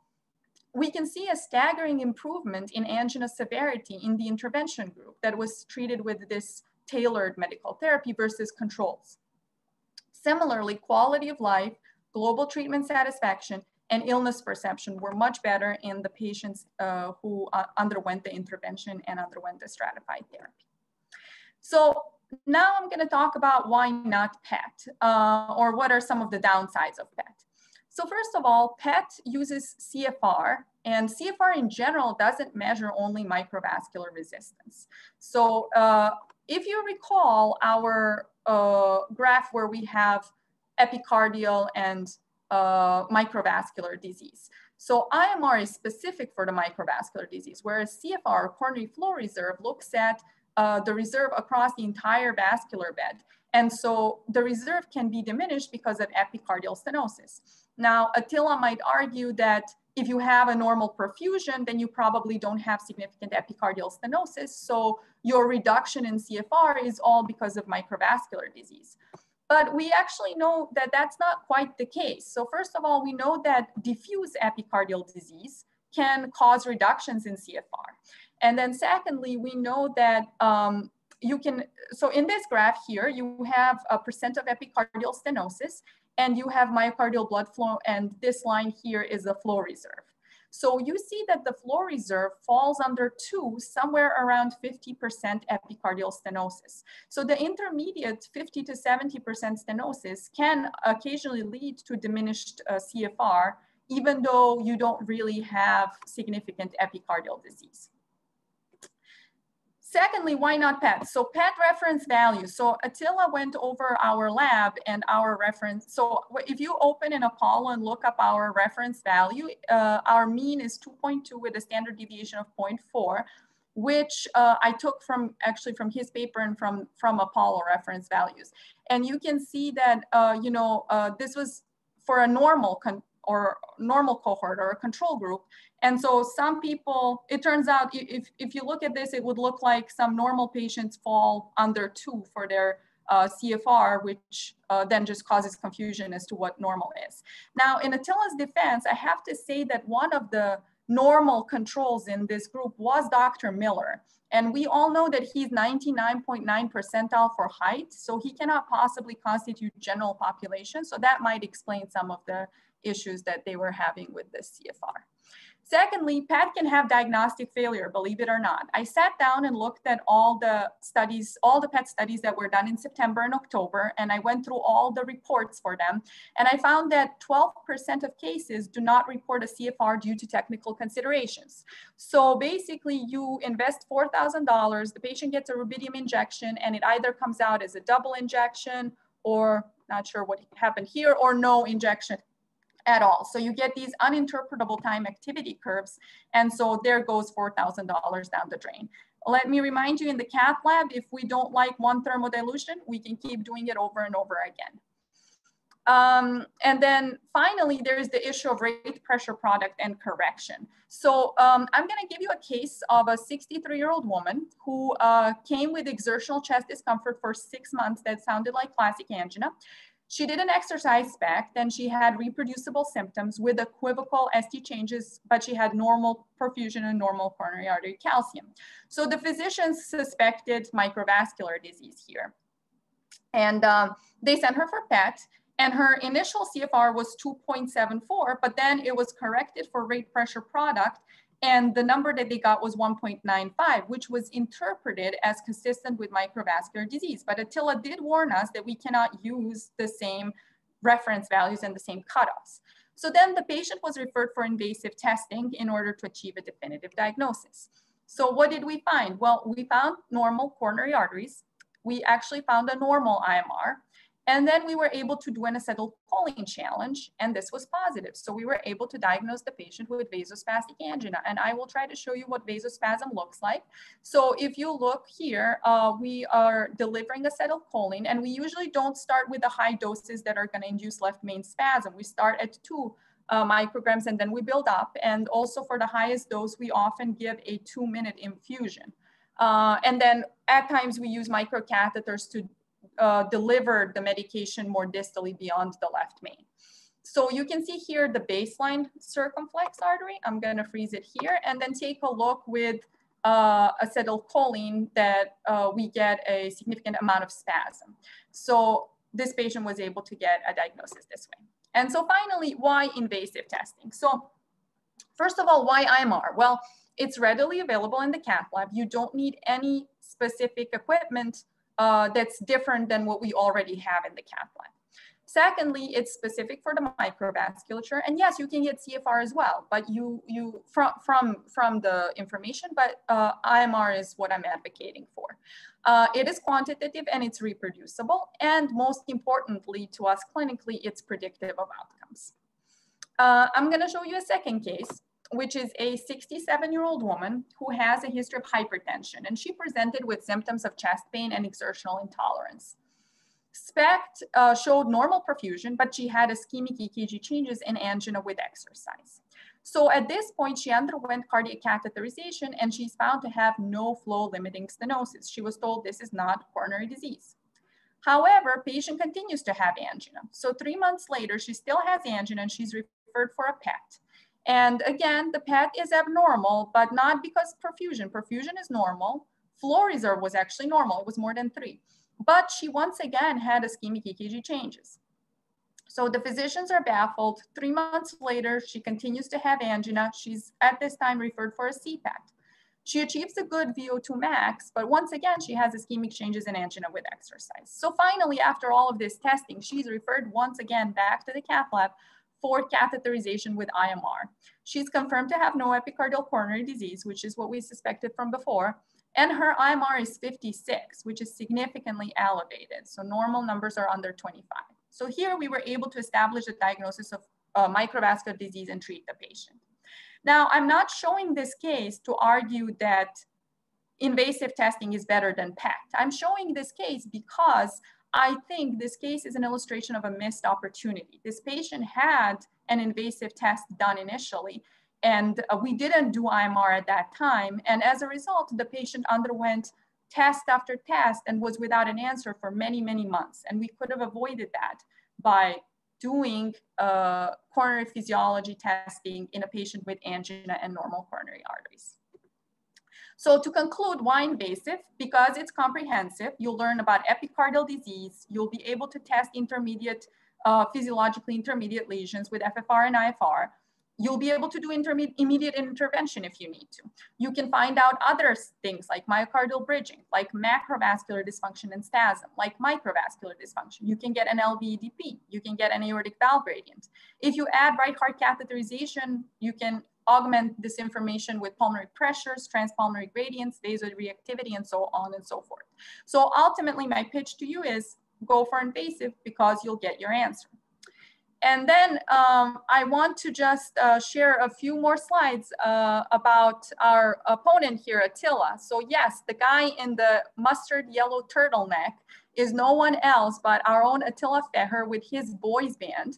we can see a staggering improvement in angina severity in the intervention group that was treated with this tailored medical therapy versus controls. Similarly, quality of life, global treatment satisfaction, and illness perception were much better in the patients who underwent the intervention and underwent the stratified therapy. So now I'm going to talk about why not PET, or what are some of the downsides of PET. So first of all, PET uses CFR, and CFR in general doesn't measure only microvascular resistance. So if you recall our graph where we have epicardial and microvascular disease. So IMR is specific for the microvascular disease, whereas CFR, or coronary flow reserve, looks at the reserve across the entire vascular bed. And so the reserve can be diminished because of epicardial stenosis. Now, Attila might argue that if you have a normal perfusion, then you probably don't have significant epicardial stenosis. So your reduction in CFR is all because of microvascular disease. But we actually know that that's not quite the case. So first of all, we know that diffuse epicardial disease can cause reductions in CFR. And then secondly, we know that so in this graph here, you have a percent of epicardial stenosis, and you have myocardial blood flow, and this line here is the flow reserve. So you see that the flow reserve falls under 2, somewhere around 50% epicardial stenosis. So the intermediate 50 to 70% stenosis can occasionally lead to diminished CFR, even though you don't really have significant epicardial disease. Secondly, why not PET? So PET reference values. So Attila went over our lab and our reference. So if you open in Apollo and look up our reference value, our mean is 2.2 with a standard deviation of 0.4, which I took from his paper and from Apollo reference values. And you can see that, this was for a normal cohort or a control group. And so some people, it turns out, if you look at this, it would look like some normal patients fall under 2 for their CFR, which then just causes confusion as to what normal is. Now, in Attila's defense, I have to say that one of the normal controls in this group was Dr. Miller. And we all know that he's 99.9 percentile for height, so he cannot possibly constitute general population. So that might explain some of the issues that they were having with this CFR. Secondly, PET can have diagnostic failure, believe it or not. I sat down and looked at all the studies, all the PET studies that were done in September and October, and I went through all the reports for them. And I found that 12% of cases do not report a CFR due to technical considerations. So basically you invest $4,000, the patient gets a rubidium injection, and it either comes out as a double injection, or not sure what happened here, or no injection at all. So you get these uninterpretable time activity curves. And so there goes $4,000 down the drain. Let me remind you, in the cath lab, if we don't like one thermodilution, we can keep doing it over and over again. And then finally, there's the issue of rate pressure product and correction. So I'm gonna give you a case of a 63-year-old woman who came with exertional chest discomfort for 6 months that sounded like classic angina. She did an exercise spec, then she had reproducible symptoms with equivocal ST changes, but she had normal perfusion and normal coronary artery calcium. So the physicians suspected microvascular disease here. And they sent her for PET, and her initial CFR was 2.74, but then it was corrected for rate pressure product, and the number that they got was 1.95, which was interpreted as consistent with microvascular disease. But Attila did warn us that we cannot use the same reference values and the same cutoffs. So then the patient was referred for invasive testing in order to achieve a definitive diagnosis. So what did we find? Well, we found normal coronary arteries. We actually found a normal IMR. And then we were able to do an acetylcholine challenge, and this was positive. So we were able to diagnose the patient with vasospastic angina. And I will try to show you what vasospasm looks like. So if you look here, we are delivering acetylcholine, and we usually don't start with the high doses that are gonna induce left main spasm. We start at 2 micrograms, and then we build up. And also for the highest dose, we often give a 2-minute infusion. And then at times we use microcatheters to deliver the medication more distally beyond the left main. So you can see here the baseline circumflex artery. I'm gonna freeze it here, and then take a look with acetylcholine that we get a significant amount of spasm. So this patient was able to get a diagnosis this way. And so finally, why invasive testing? So first of all, why IMR? Well, it's readily available in the cath lab. You don't need any specific equipment that's different than what we already have in the cath lab. Secondly, it's specific for the microvasculature, and yes, you can get CFR as well, but from the information, but IMR is what I'm advocating for. It is quantitative and it's reproducible, and most importantly to us clinically, it's predictive of outcomes. I'm going to show you a second case, which is a 67-year-old woman who has a history of hypertension, and she presented with symptoms of chest pain and exertional intolerance. SPECT showed normal perfusion, but she had ischemic EKG changes and angina with exercise. So at this point, she underwent cardiac catheterization, and she's found to have no flow-limiting stenosis. She was told this is not coronary disease. However, patient continues to have angina. So 3 months later, she still has angina, and she's referred for a PET. And again, the PET is abnormal, but not because perfusion. Perfusion is normal. Flow reserve was actually normal. It was more than 3. But she once again had ischemic EKG changes. So the physicians are baffled. 3 months later, she continues to have angina. She's at this time referred for a CPAT. She achieves a good VO2 max, but once again, she has ischemic changes in angina with exercise. So finally, after all of this testing, she's referred once again back to the cath lab for catheterization with IMR. She's confirmed to have no epicardial coronary disease, which is what we suspected from before. And her IMR is 56, which is significantly elevated. So normal numbers are under 25. So here we were able to establish a diagnosis of microvascular disease and treat the patient. Now, I'm not showing this case to argue that invasive testing is better than PET. I'm showing this case because I think this case is an illustration of a missed opportunity. This patient had an invasive test done initially, and we didn't do IMR at that time. And as a result, the patient underwent test after test and was without an answer for many, many months. And we could have avoided that by doing coronary physiology testing in a patient with angina and normal coronary arteries. So to conclude, why invasive? Because it's comprehensive. You'll learn about epicardial disease. You'll be able to test intermediate, physiologically intermediate lesions with FFR and IFR. You'll be able to do immediate intervention if you need to. You can find out other things like myocardial bridging, like macrovascular dysfunction and spasm, like microvascular dysfunction. You can get an LVEDP. You can get an aortic valve gradient. If you add right heart catheterization, you can augment this information with pulmonary pressures, transpulmonary gradients, vasoreactivity, and so on and so forth. So ultimately, my pitch to you is go for invasive because you'll get your answer. And then I want to just share a few more slides about our opponent here, Attila. So yes, the guy in the mustard yellow turtleneck is no one else but our own Attila Feher with his boys band.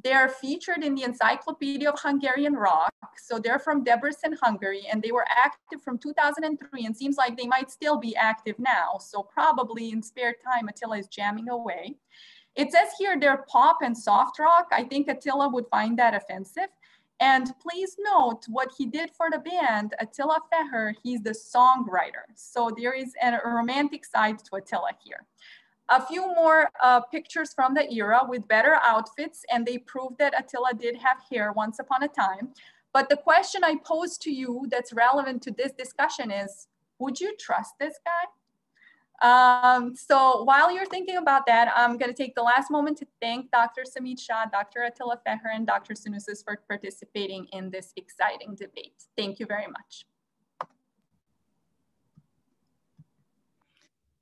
They're featured in the Encyclopedia of Hungarian Rock. So they're from Debrecen, Hungary, and they were active from 2003, and seems like they might still be active now. So probably in spare time, Attila is jamming away. It says here they're pop and soft rock. I think Attila would find that offensive. And please note what he did for the band, Attila Feher, he's the songwriter. So there is a romantic side to Attila here. A few more pictures from the era with better outfits, and they prove that Attila did have hair once upon a time. But the question I pose to you that's relevant to this discussion is, would you trust this guy? So while you're thinking about that, I'm going to take the last moment to thank Dr. Samit Shah, Dr. Attila Feher, and Dr. Sunusis for participating in this exciting debate. Thank you very much.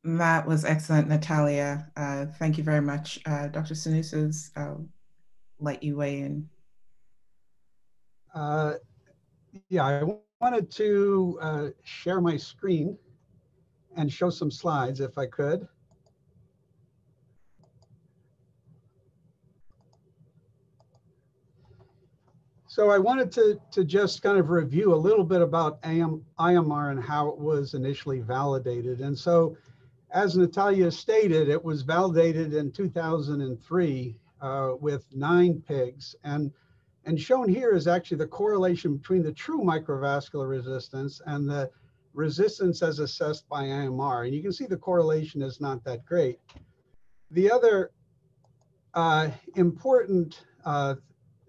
That was excellent, Natalia. Thank you very much. Dr. Sunusis, I'll let you weigh in. Yeah, I wanted to share my screen and show some slides if I could. So I wanted to just kind of review a little bit about IMR and how it was initially validated. And so, as Natalia stated, it was validated in 2003 with 9 pigs. And shown here is actually the correlation between the true microvascular resistance and the resistance as assessed by IMR. And you can see the correlation is not that great. The other important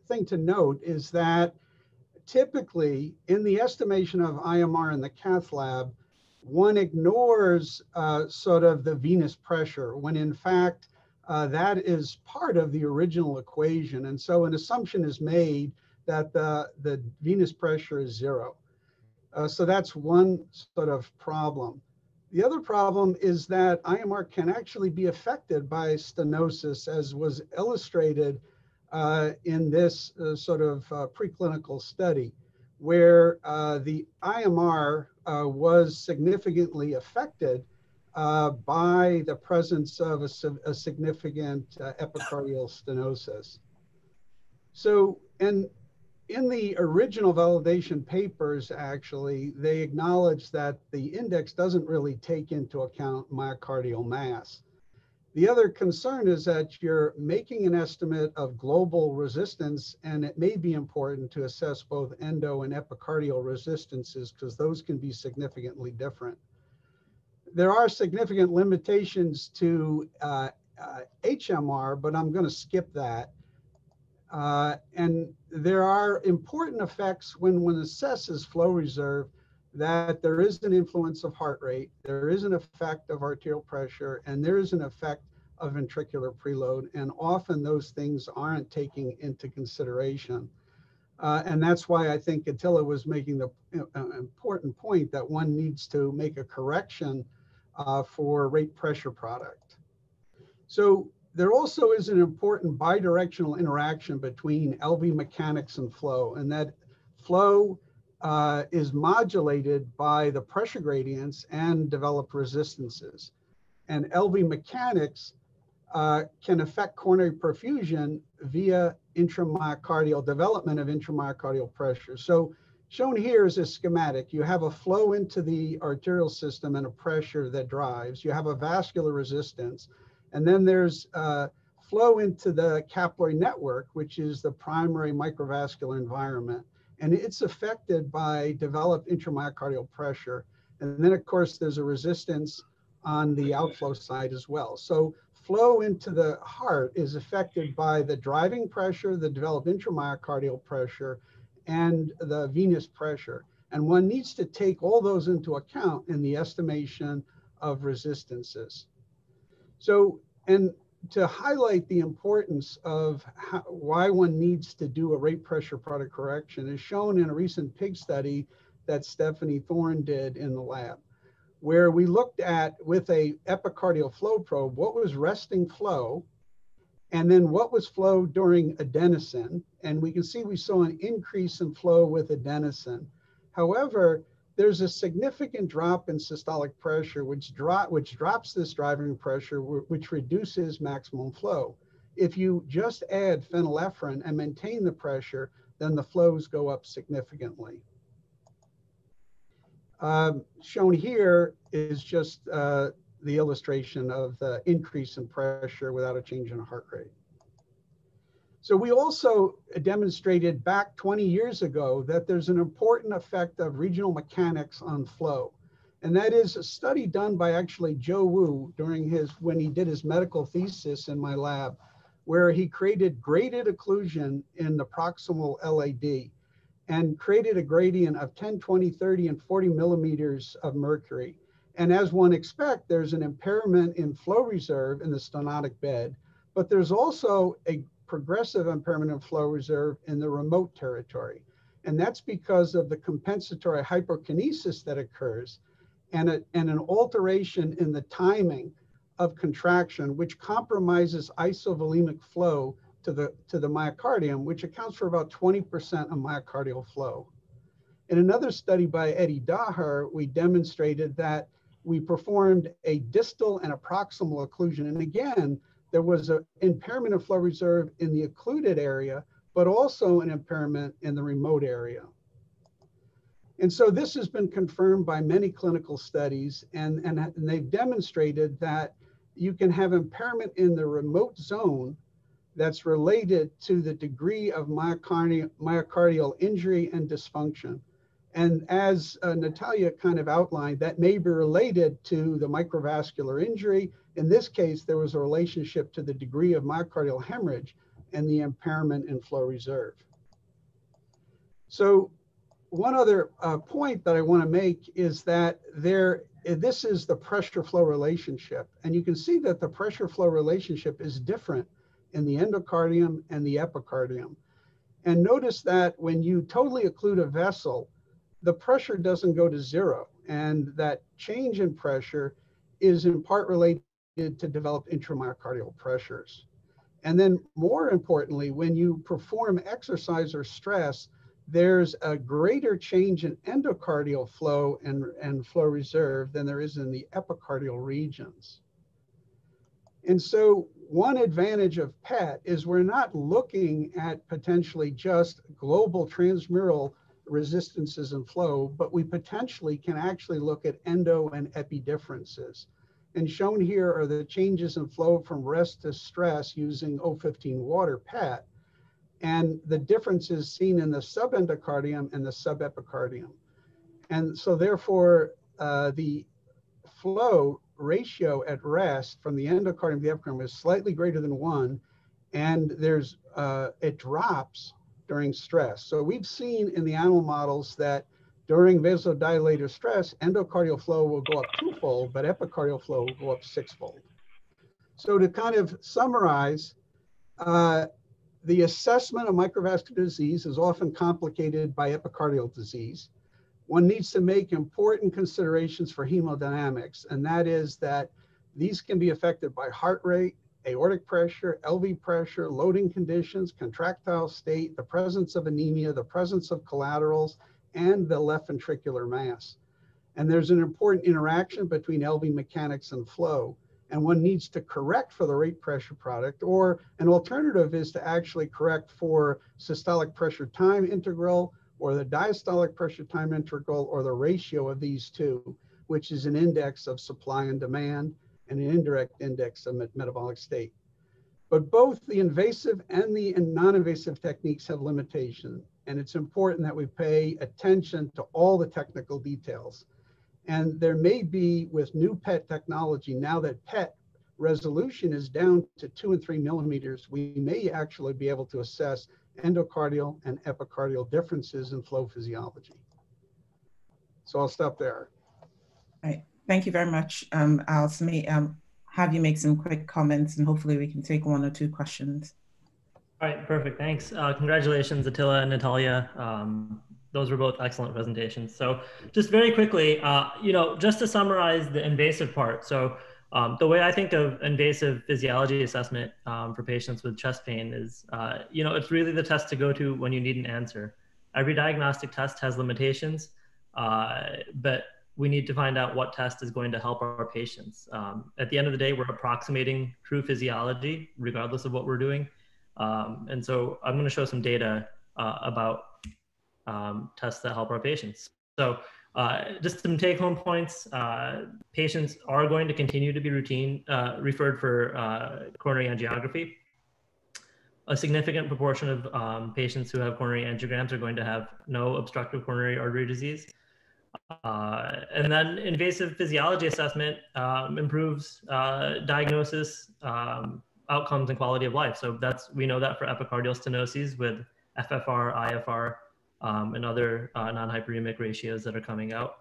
thing to note is that typically in the estimation of IMR in the cath lab, one ignores sort of the venous pressure when in fact that is part of the original equation. And so an assumption is made that the venous pressure is 0. So that's one sort of problem. The other problem is that IMR can actually be affected by stenosis, as was illustrated in this sort of preclinical study, where the IMR was significantly affected by the presence of a significant epicardial stenosis. So, and in the original validation papers, actually, they acknowledge that the index doesn't really take into account myocardial mass. The other concern is that you're making an estimate of global resistance, and it may be important to assess both endo and epicardial resistances because those can be significantly different. There are significant limitations to HMR, but I'm going to skip that. And there are important effects when one assesses flow reserve, that there is an influence of heart rate, there is an effect of arterial pressure, and there is an effect of ventricular preload. And often those things aren't taken into consideration. And that's why I think Attila was making the important point that one needs to make a correction for rate pressure product. So there also is an important bidirectional interaction between LV mechanics and flow, and that flow is modulated by the pressure gradients and developed resistances. And LV mechanics can affect coronary perfusion via intramyocardial development of intramyocardial pressure. So shown here is a schematic. You have a flow into the arterial system and a pressure that drives. You have a vascular resistance. And then there's flow into the capillary network, which is the primary microvascular environment. And it's affected by developed intramyocardial pressure. And then, of course, there's a resistance on the outflow side as well. So flow into the heart is affected by the driving pressure, the developed intramyocardial pressure, and the venous pressure. And one needs to take all those into account in the estimation of resistances. So, and to highlight the importance of why one needs to do a rate pressure product correction is shown in a recent pig study that Stephanie Thorne did in the lab, where we looked at, with a epicardial flow probe, what was resting flow, and then what was flow during adenosine. And we can see we saw an increase in flow with adenosine. However, there's a significant drop in systolic pressure, which drops this driving pressure, which reduces maximum flow. If you just add phenylephrine and maintain the pressure, then the flows go up significantly. Shown here is just the illustration of the increase in pressure without a change in heart rate. So we also demonstrated back 20 years ago that there's an important effect of regional mechanics on flow. And that is a study done by actually Joe Wu when he did his medical thesis in my lab, where he created graded occlusion in the proximal LAD and created a gradient of 10, 20, 30, and 40 millimeters of mercury. And as one expects, there's an impairment in flow reserve in the stenotic bed, but there's also a progressive impairment in flow reserve in the remote territory. And that's because of the compensatory hyperkinesis that occurs and an alteration in the timing of contraction, which compromises isovolemic flow to the myocardium, which accounts for about 20% of myocardial flow. In another study by Eddie Daher, we demonstrated that we performed a distal and a proximal occlusion. And again, there was an impairment of flow reserve in the occluded area, but also an impairment in the remote area. And so this has been confirmed by many clinical studies, and they've demonstrated that you can have impairment in the remote zone that's related to the degree of myocardial injury and dysfunction. And as Natalija kind of outlined, that may be related to the microvascular injury. In this case, there was a relationship to the degree of myocardial hemorrhage and the impairment in flow reserve. So one other point that I want to make is that there this is the pressure flow relationship. And you can see that the pressure flow relationship is different in the endocardium and the epicardium. And notice that when you totally occlude a vessel, the pressure doesn't go to zero. And that change in pressure is in part related to develop intramyocardial pressures. And then more importantly, when you perform exercise or stress, there's a greater change in endocardial flow and flow reserve than there is in the epicardial regions. And so one advantage of PET is we're not looking at potentially just global transmural resistances and flow, but we potentially can actually look at endo and epi differences. And shown here are the changes in flow from rest to stress using O15 water PET, and the differences seen in the subendocardium and the subepicardium. And so therefore, the flow ratio at rest from the endocardium to the epicardium is slightly greater than 1, and there's it drops during stress. So we've seen in the animal models that during vasodilator stress, endocardial flow will go up 2-fold, but epicardial flow will go up 6-fold. So to kind of summarize, the assessment of microvascular disease is often complicated by epicardial disease. One needs to make important considerations for hemodynamics, and that is that these can be affected by heart rate, aortic pressure, LV pressure, loading conditions, contractile state, the presence of anemia, the presence of collaterals, and the left ventricular mass. And there's an important interaction between LV mechanics and flow. And one needs to correct for the rate pressure product, or an alternative is to actually correct for systolic pressure time integral, or the diastolic pressure time integral, or the ratio of these two, which is an index of supply and demand and an indirect index of metabolic state. But both the invasive and the non-invasive techniques have limitations, and it's important that we pay attention to all the technical details. And there may be, with new PET technology, now that PET resolution is down to 2 and 3 millimeters, we may actually be able to assess endocardial and epicardial differences in flow physiology. So I'll stop there. All right. Thank you very much. I'll have you make some quick comments, and hopefully we can take 1 or 2 questions. All right, perfect. Thanks. Congratulations, Attila and Natalija. Those were both excellent presentations. So just very quickly, just to summarize the invasive part. So the way I think of invasive physiology assessment for patients with chest pain is, it's really the test to go to when you need an answer. Every diagnostic test has limitations, but we need to find out what test is going to help our patients. At the end of the day, we're approximating true physiology, regardless of what we're doing. And so I'm going to show some data about tests that help our patients. So just some take-home points. Patients are going to continue to be referred for coronary angiography. A significant proportion of patients who have coronary angiograms are going to have no obstructive coronary artery disease. And then invasive physiology assessment improves diagnosis, outcomes, and quality of life. So we know that for epicardial stenoses with FFR, IFR, and other non-hyperemic ratios that are coming out.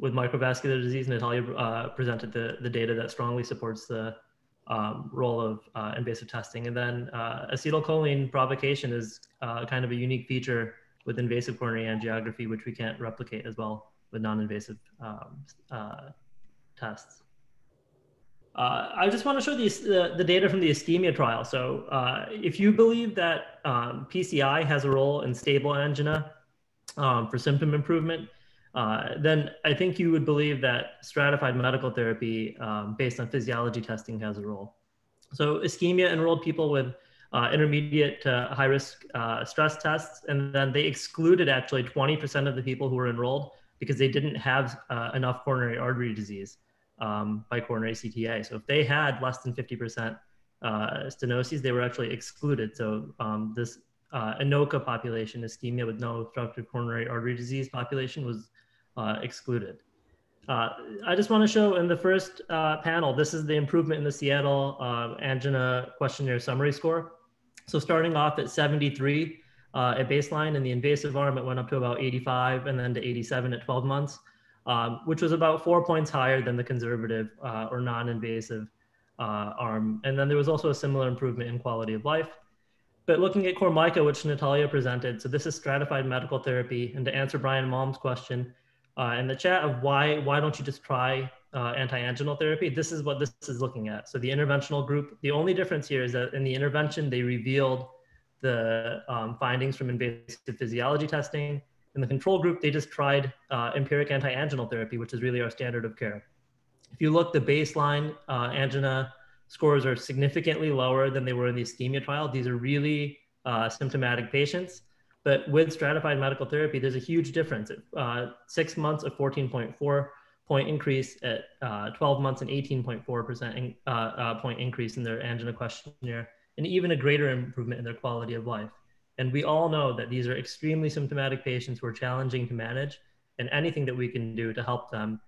With microvascular disease, Natalija presented the data that strongly supports the role of invasive testing. And then acetylcholine provocation is kind of a unique feature with invasive coronary angiography, which we can't replicate as well with non-invasive tests. I just want to show the data from the ISCHEMIA trial. So if you believe that PCI has a role in stable angina for symptom improvement, then I think you would believe that stratified medical therapy based on physiology testing has a role. So ISCHEMIA enrolled people with intermediate to high risk stress tests, and then they excluded actually 20% of the people who were enrolled because they didn't have enough coronary artery disease by coronary CTA. So if they had less than 50% stenoses, they were actually excluded. So this ANOCA population, ischemia with no obstructive coronary artery disease population, was excluded. I just want to show in the first panel, this is the improvement in the Seattle Angina Questionnaire Summary Score. So starting off at 73 at baseline, in the invasive arm, it went up to about 85 and then to 87 at 12 months. which was about 4 points higher than the conservative or non-invasive arm. And then there was also a similar improvement in quality of life. But looking at CORE-MICA, which Natalija presented, so this is stratified medical therapy. And to answer Brian Malm's question in the chat of why don't you just try anti-anginal therapy, this is what this is looking at. So the interventional group, the only difference here is that in the intervention, they revealed the findings from invasive physiology testing. In the control group, they just tried empiric anti-anginal therapy, which is really our standard of care. If you look, the baseline angina scores are significantly lower than they were in the ischemia trial. These are really symptomatic patients. But with stratified medical therapy, there's a huge difference. 6 months, a 14.4 point increase; at 12 months, an 18.4% point increase in their angina questionnaire, and even a greater improvement in their quality of life. And we all know that these are extremely symptomatic patients who are challenging to manage, and anything that we can do to help them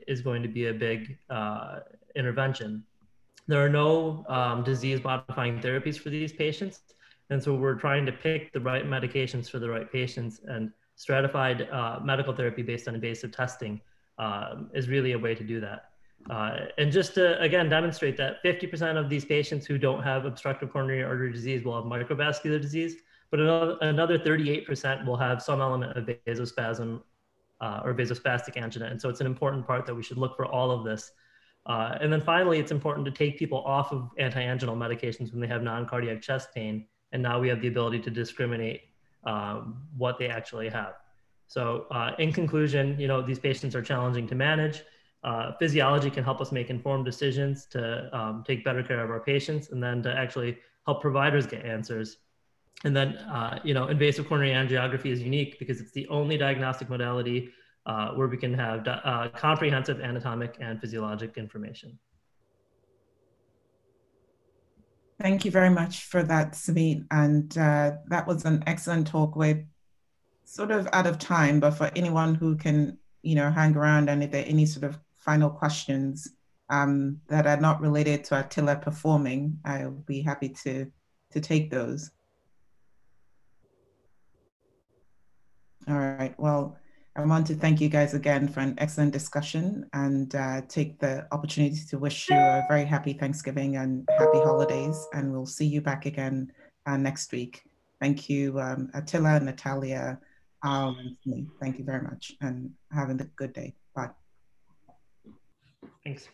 is going to be a big intervention. There are no disease-modifying therapies for these patients, and so we're trying to pick the right medications for the right patients, and stratified medical therapy based on invasive testing is really a way to do that. And just to, again, demonstrate that 50% of these patients who don't have obstructive coronary artery disease will have microvascular disease, but another 38% will have some element of vasospasm or vasospastic angina. And so it's an important part that we should look for all of this. And then finally, it's important to take people off of anti-anginal medications when they have non-cardiac chest pain. And now we have the ability to discriminate what they actually have. So in conclusion, you know, these patients are challenging to manage. Physiology can help us make informed decisions to take better care of our patients, and then to actually help providers get answers. And then, you know, invasive coronary angiography is unique because it's the only diagnostic modality where we can have comprehensive anatomic and physiologic information. Thank you very much for that, Samit. And that was an excellent talk. We're sort of out of time, but for anyone who can, you know, hang around, and if there are any sort of final questions that are not related to Attila performing, I'll be happy to take those. All right, well, I want to thank you guys again for an excellent discussion, and take the opportunity to wish you a very happy Thanksgiving and happy holidays, and we'll see you back again next week. Thank you, Attila, Natalija, and me. Thank you very much, and having a good day. Bye. Thanks.